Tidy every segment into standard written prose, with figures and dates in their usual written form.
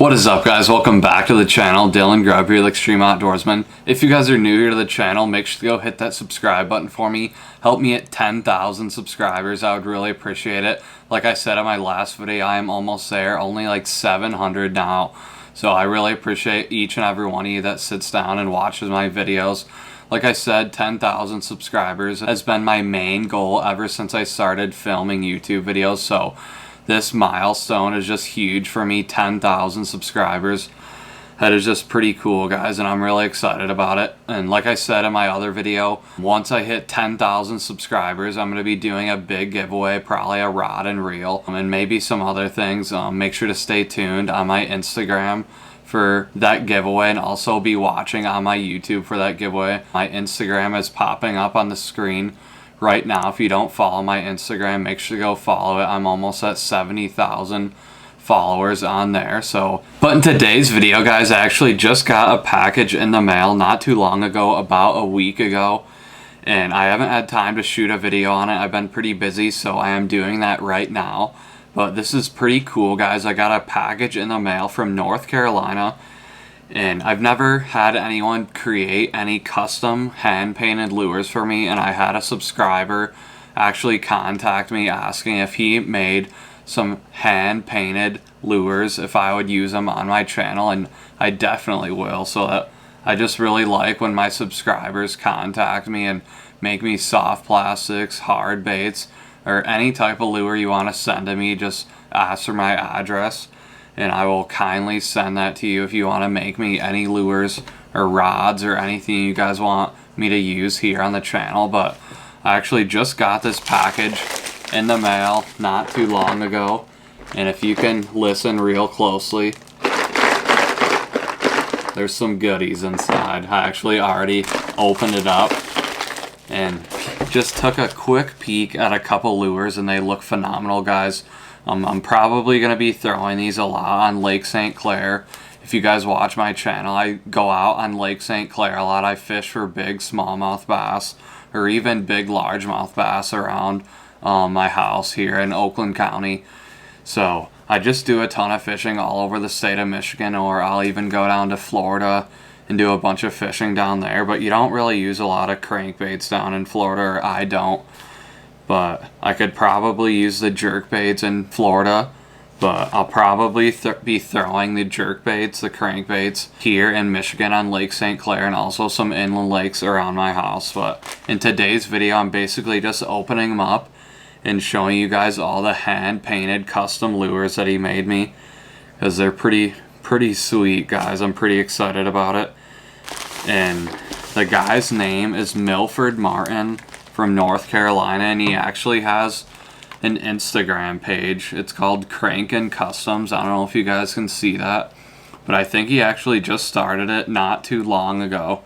What is up, guys? Welcome back to the channel. Dylan Grubb here with Extreme.Outdoorsmen. If you guys are new here to the channel, make sure to go hit that subscribe button for me. Help me at 10,000 subscribers. I would really appreciate it. Like I said in my last video, I am almost there. Only like 700 now. So I really appreciate each and every one of you that sits down and watches my videos. Like I said, 10,000 subscribers has been my main goal ever since I started filming YouTube videos. So this milestone is just huge for me, 10,000 subscribers. That is just pretty cool, guys, and I'm really excited about it. And like I said in my other video, once I hit 10,000 subscribers, I'm going to be doing a big giveaway, probably a rod and reel, and maybe some other things. Make sure to stay tuned on my Instagram for that giveaway, and also be watching on my YouTube for that giveaway. My Instagram is popping up on the screen right now. If you don't follow my Instagram, make sure to go follow it. I'm almost at 70,000 followers on there. But in today's video, guys, I actually just got a package in the mail not too long ago, about a week ago, and I haven't had time to shoot a video on it. I've been pretty busy, so I am doing that right now. But this is pretty cool, guys. I got a package in the mail from North Carolina, and I've never had anyone create any custom hand-painted lures for me, and I had a subscriber actually contact me asking if he made some hand-painted lures, if I would use them on my channel, and I definitely will. So I just really like when my subscribers contact me and make me soft plastics, hard baits, or any type of lure you want to send to me. Just ask for my address, and I will kindly send that to you if you want to make me any lures or rods or anything you guys want me to use here on the channel. But I actually just got this package in the mail not too long ago, and if you can listen real closely, there's some goodies inside. I actually already opened it up and just took a quick peek at a couple lures, and they look phenomenal, guys. I'm probably going to be throwing these a lot on Lake St. Clair. If you guys watch my channel, I go out on Lake St. Clair a lot. I fish for big smallmouth bass, or even big largemouth bass around my house here in Oakland County. So I just do a ton of fishing all over the state of Michigan, or I'll even go down to Florida and do a bunch of fishing down there. But you don't really use a lot of crankbaits down in Florida, or I don't. But I could probably use the jerkbaits in Florida, but I'll probably be throwing the jerkbaits, the crankbaits, here in Michigan on Lake St. Clair, and also some inland lakes around my house. But in today's video, I'm basically just opening them up and showing you guys all the hand-painted custom lures that he made me, because they're pretty sweet, guys. I'm pretty excited about it. And the guy's name is Milford Martin from North Carolina, and he actually has an Instagram page. It's called Crankin' Customs. I don't know if you guys can see that, but I think he actually just started it not too long ago,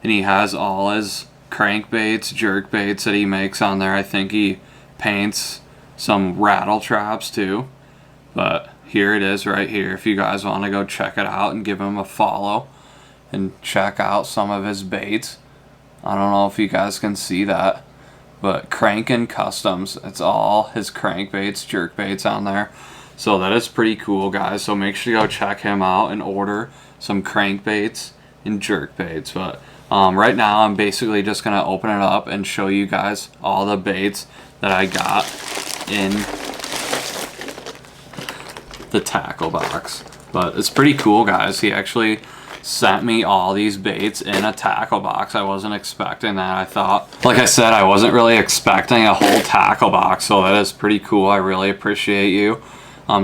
and he has all his crankbaits, jerkbaits that he makes on there. I think he paints some rattle traps too, but here it is right here if you guys want to go check it out and give him a follow and check out some of his baits. I don't know if you guys can see that, but Crankin' Customs, it's all his crankbaits, jerkbaits on there. So that is pretty cool, guys. So make sure to go check him out and order some crankbaits and jerkbaits. But right now I'm basically just going to open it up and show you guys all the baits that I got in the tackle box. But it's pretty cool, guys. He actually sent me all these baits in a tackle box. I wasn't expecting that. I thought, like I said, I wasn't really expecting a whole tackle box, so that is pretty cool. I really appreciate you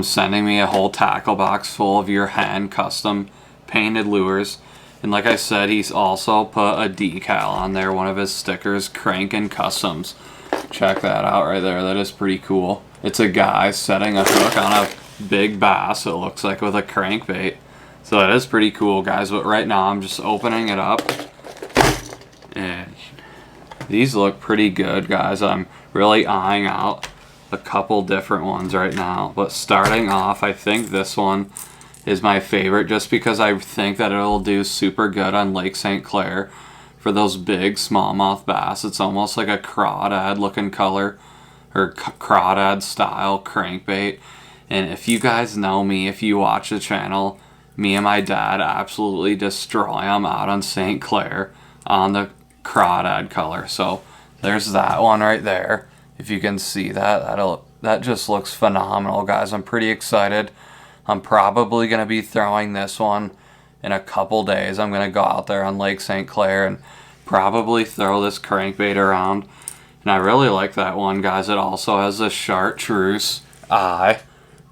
sending me a whole tackle box full of your hand custom painted lures. And like I said, he's also put a decal on there, one of his stickers, Crankin' Customs. Check that out right there. That is pretty cool. It's a guy setting a hook on a big bass, it looks like, with a crankbait. So that is pretty cool, guys. But right now I'm just opening it up, and these look pretty good, guys. I'm really eyeing out a couple different ones right now, but starting off, I think this one is my favorite, just because I think that it'll do super good on Lake St. Clair for those big smallmouth bass. It's almost like a crawdad looking color, or crawdad style crankbait. And if you guys know me, if you watch the channel, me and my dad absolutely destroy them out on St. Clair on the crawdad color. So there's that one right there. If you can see that, that just looks phenomenal, guys. I'm pretty excited. I'm probably going to be throwing this one in a couple days. I'm going to go out there on Lake St. Clair and probably throw this crankbait around. And I really like that one, guys. It also has a chartreuse eye.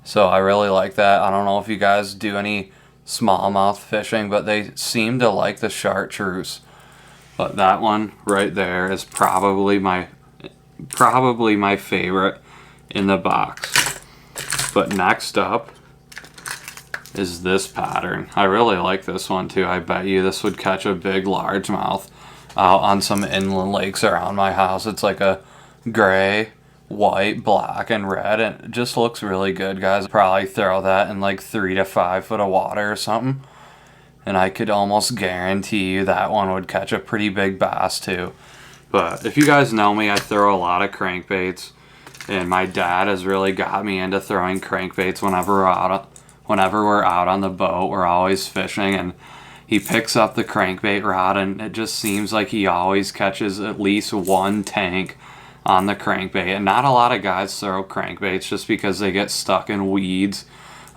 So I really like that. I don't know if you guys do any smallmouth fishing, but they seem to like the chartreuse. But that one right there is probably my favorite in the box. But next up is this pattern. I really like this one too. I bet you this would catch a big largemouth out on some inland lakes around my house. It's like a gray, white, black, and red, and it just looks really good, guys. Probably throw that in like 3 to 5 foot of water or something, and I could almost guarantee you that one would catch a pretty big bass too. But if you guys know me, I throw a lot of crankbaits, and my dad has really got me into throwing crankbaits whenever we're out on the boat. We're always fishing, and he picks up the crankbait rod, and it just seems like he always catches at least one tank on the crankbait. And not a lot of guys throw crankbaits just because they get stuck in weeds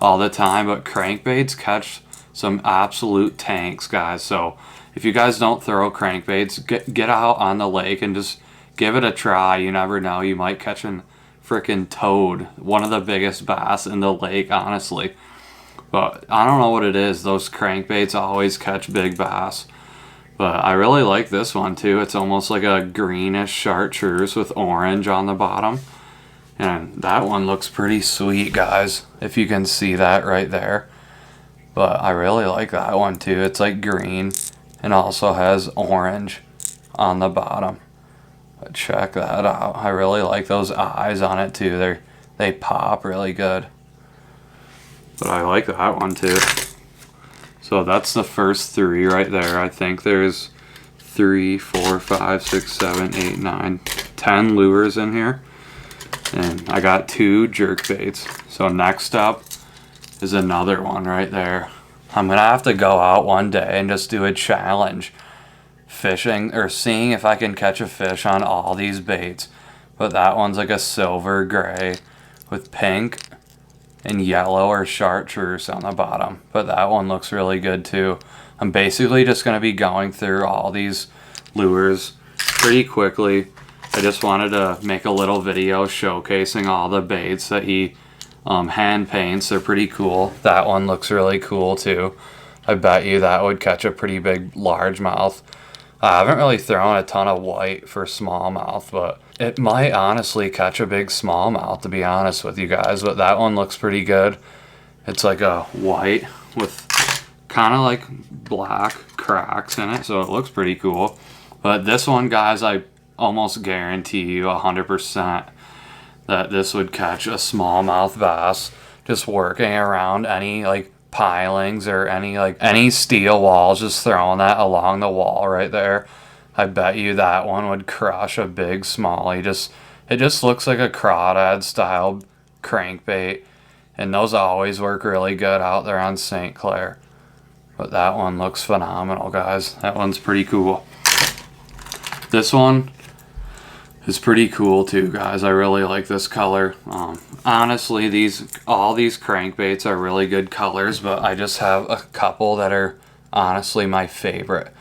all the time, but crankbaits catch some absolute tanks, guys. So if you guys don't throw crankbaits, get out on the lake and just give it a try. You never know, you might catch a freaking toad, one of the biggest bass in the lake, honestly. But I don't know what it is, those crankbaits always catch big bass. But I really like this one too. It's almost like a greenish chartreuse with orange on the bottom. And that one looks pretty sweet, guys, if you can see that right there. But I really like that one too. It's like green and also has orange on the bottom. But check that out. I really like those eyes on it too. They pop really good. But I like that one too. So that's the first 3 right there. I think there's 3, 4, 5, 6, 7, 8, 9, 10 lures in here. And I got 2 jerkbaits. So next up is another one right there. I'm gonna have to go out one day and just do a challenge fishing or seeing if I can catch a fish on all these baits. But that one's like a silver gray with pink and yellow or chartreuse on the bottom. But that one looks really good too. I'm basically just going to be going through all these lures pretty quickly. I just wanted to make a little video showcasing all the baits that he hand paints. They're pretty cool. That one looks really cool too. I bet you that would catch a pretty big largemouth. I haven't really thrown a ton of white for smallmouth, but it might honestly catch a big smallmouth, to be honest with you guys. But that one looks pretty good. It's like a white with kind of like black cracks in it, so it looks pretty cool. But this one, guys, I almost guarantee you 100% that this would catch a smallmouth bass just working around any like pilings or any steel walls, just throwing that along the wall right there. I bet you that one would crush a big smallie. It just looks like a crawdad style crankbait, and those always work really good out there on St. Clair. But that one looks phenomenal, guys. That one's pretty cool. This one is pretty cool too, guys. I really like this color. Honestly, all these crankbaits are really good colors, but I just have a couple that are honestly my favorite.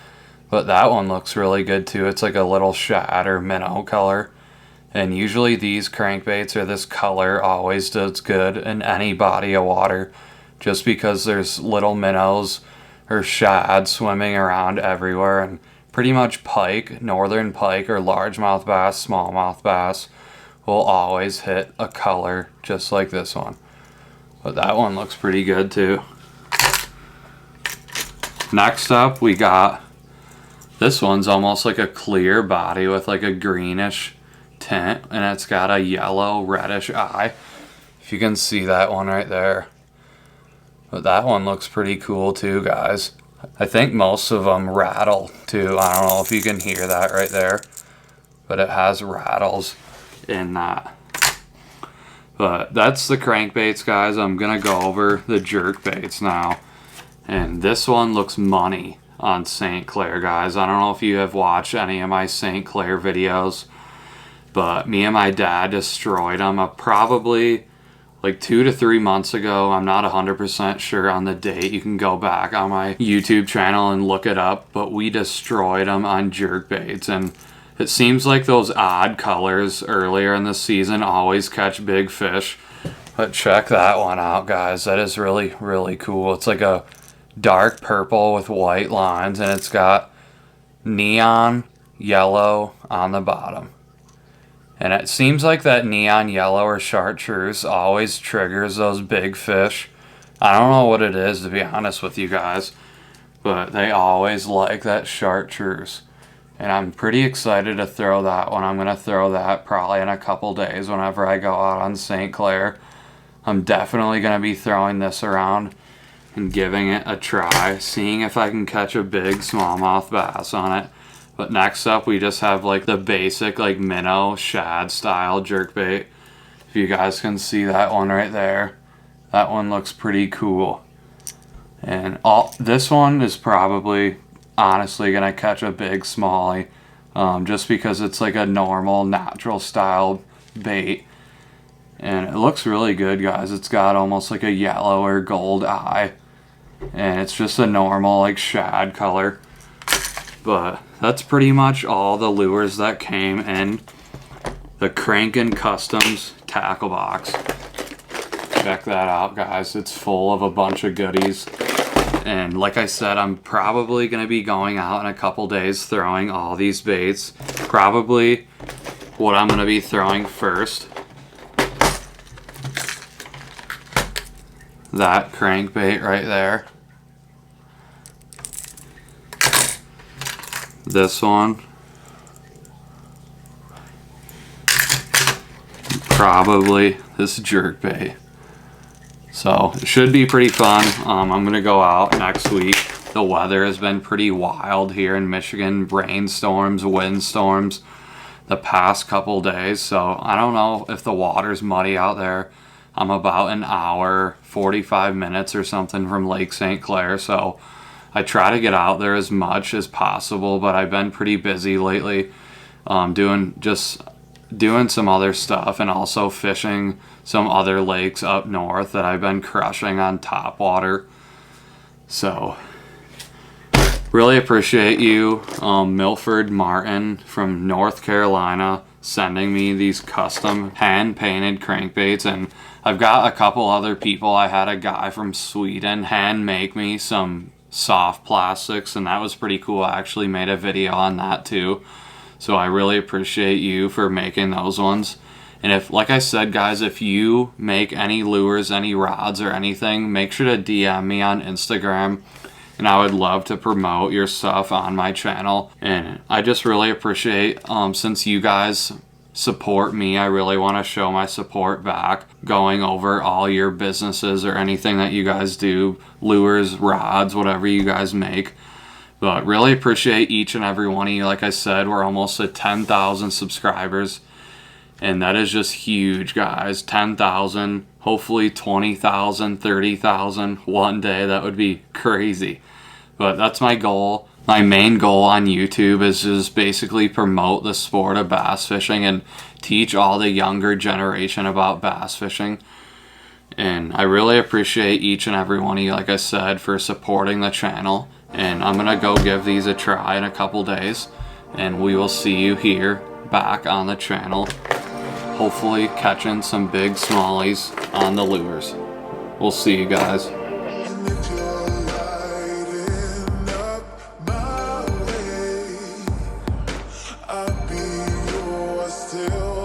But that one looks really good too. It's like a little shad or minnow color. And usually these crankbaits or this color always does good in any body of water, just because there's little minnows or shad swimming around everywhere. And pretty much pike, northern pike or largemouth bass, smallmouth bass will always hit a color just like this one. But that one looks pretty good too. Next up, we got this one's almost like a clear body with like a greenish tint, and it's got a yellow reddish eye, if you can see that one right there. But that one looks pretty cool too, guys. I think most of them rattle too. I don't know if you can hear that right there, but it has rattles in that. But that's the crankbaits, guys. I'm gonna go over the jerk baits now. And this one looks money on St. Clair, guys. I don't know if you have watched any of my St. Clair videos, but me and my dad destroyed them probably like 2 to 3 months ago. I'm not 100% sure on the date. You can go back on my YouTube channel and look it up, but we destroyed them on jerkbaits. And it seems like those odd colors earlier in the season always catch big fish. But check that one out, guys. That is really, really cool. It's like a dark purple with white lines, and it's got neon yellow on the bottom. And it seems like that neon yellow or chartreuse always triggers those big fish. I don't know what it is, to be honest with you guys, but they always like that chartreuse. And I'm pretty excited to throw that one. I'm going to throw that probably in a couple days whenever I go out on St. Clair. I'm definitely going to be throwing this around and giving it a try, seeing if I can catch a big smallmouth bass on it. But next up, we just have like the basic like minnow shad style jerkbait. If you guys can see that one right there, that one looks pretty cool. And this one is probably honestly gonna catch a big smallie, just because it's like a normal natural style bait. And it looks really good, guys. It's got almost like a yellow or gold eye, and it's just a normal like shad color. But that's pretty much all the lures that came in the Crankin' Customs tackle box. Check that out, guys. It's full of a bunch of goodies. And like I said, I'm probably going to be going out in a couple days throwing all these baits. Probably what I'm going to be throwing first, that crankbait right there. This one, probably this jerkbait. So it should be pretty fun. I'm gonna go out next week. The weather has been pretty wild here in Michigan. Rainstorms, windstorms the past couple days. So I don't know if the water's muddy out there. I'm about an hour, 45 minutes or something from Lake St. Clair. So I try to get out there as much as possible, but I've been pretty busy lately, doing some other stuff and also fishing some other lakes up north that I've been crushing on top water. So really appreciate you, Milford Martin from North Carolina, sending me these custom hand-painted crankbaits. And I've got a couple other people. I had a guy from Sweden hand make me some soft plastics, and that was pretty cool. I actually made a video on that too, so I really appreciate you for making those ones. And if, like I said, guys, if you make any lures, any rods or anything, make sure to DM me on Instagram, and I would love to promote your stuff on my channel. And I just really appreciate, since you guys support me, I really want to show my support back, going over all your businesses or anything that you guys do, lures, rods, whatever you guys make. But really appreciate each and every one of you. Like I said, we're almost at 10,000 subscribers, and that is just huge, guys. 10,000, hopefully 20,000, 30,000 one day. That would be crazy, but that's my goal. My main goal on YouTube is just basically promote the sport of bass fishing and teach all the younger generation about bass fishing. And I really appreciate each and every one of you, like I said, for supporting the channel. And I'm gonna go give these a try in a couple days, and we will see you here back on the channel, hopefully catching some big smallies on the lures. We'll see you guys. Still